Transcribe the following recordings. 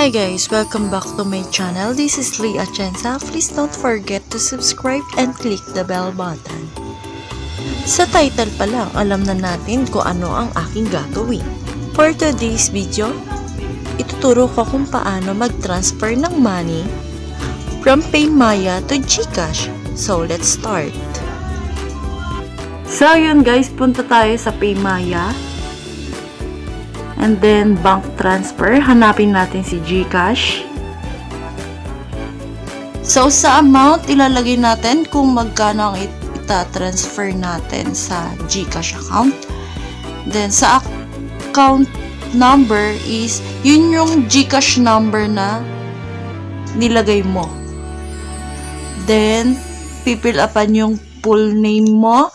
Hi guys, welcome back to my channel. This is Lee Atienza. Please don't forget to subscribe and click the bell button. Sa title pa lang, alam na natin kung ano ang aking gagawin. For today's video, ituturo ko kung paano mag-transfer ng money from Paymaya to Gcash. So let's start. So yun guys, punta tayo sa Paymaya. And then, bank transfer. Hanapin natin si Gcash. So, sa amount, ilalagay natin kung magkano ang ita-transfer natin sa Gcash account. Then, sa account number is, yun yung Gcash number na nilagay mo. Then, pipil upan yung full name mo,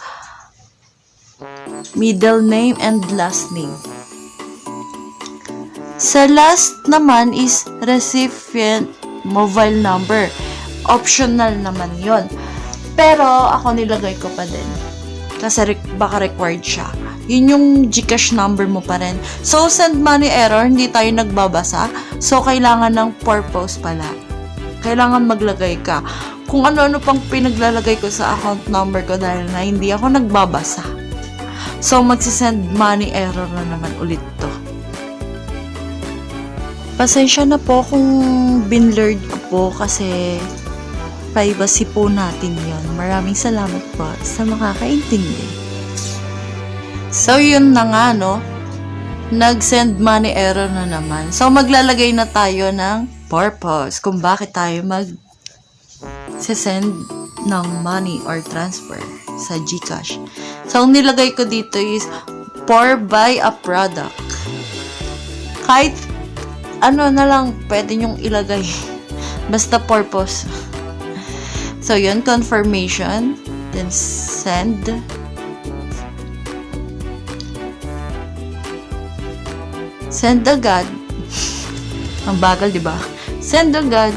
middle name, and last name. Sa last naman is recipient mobile number. Optional naman yon. Pero ako nilagay ko pa din. Kasi baka required siya. Yun yung Gcash number mo pa rin. So, send money error, hindi tayo nagbabasa. So, kailangan ng purpose pala. Kailangan maglagay ka. Kung ano-ano pang pinaglalagay ko sa account number ko dahil na hindi ako nagbabasa. So, magsisend money error na naman ulit to. Pasensya na po kung binlurred ko po kasi privacy po natin yon. Maraming salamat po sa makakaintindi. So, yun na nga, no? Nag-send money error na naman. So, maglalagay na tayo ng purpose kung bakit tayo mag-send ng money or transfer sa Gcash. So, ang nilagay ko dito is for buy a product. Kahit ano na lang pwede nyong ilagay. Basta purpose. So, yun. Confirmation. Then, send. Send agad. Ang bagal, diba? Send agad.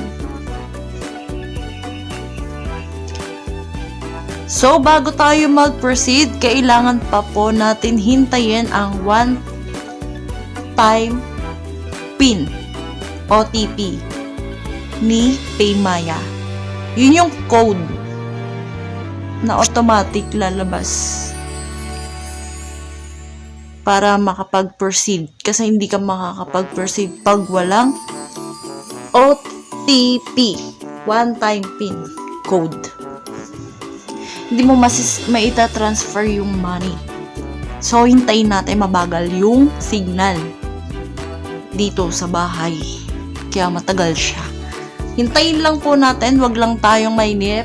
So, bago tayo mag-proceed, kailangan pa po natin hintayin ang one-time PIN, OTP, ni Paymaya. Yun yung code na automatic lalabas para makapag-proceed. Kasi hindi ka makakapag-proceed pag walang OTP, one-time PIN code. Hindi mo maita-transfer yung money. So, hintayin natin mabagal yung signal dito sa bahay. Kaya matagal siya. Hintayin lang po natin, wag lang tayong mainip.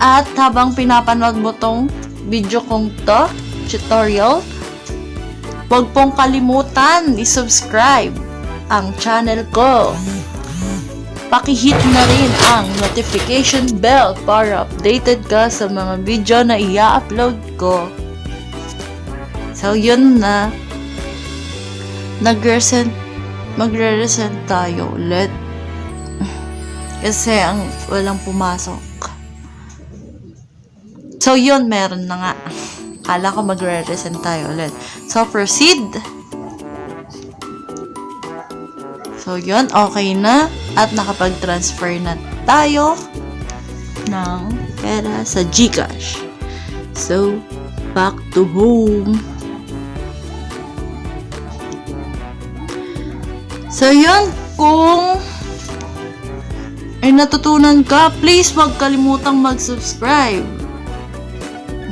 At habang pinapanood mo tong video kong to, tutorial, wag pong kalimutan i-subscribe ang channel ko. Paki-hit na rin ang notification bell para updated ka sa mga video na i-upload ko. So, yun na. Magre-resend tayo ulit. Kasi walang pumasok. So, yun, meron na nga. Kala ko magre-resend tayo ulit. So, proceed. So, yun, okay na. At nakapag-transfer na tayo ng pera sa Gcash. So, back to home. So, yun, kung ay natutunan ka, please huwag kalimutang mag-subscribe.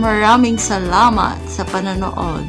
Maraming salamat sa panonood.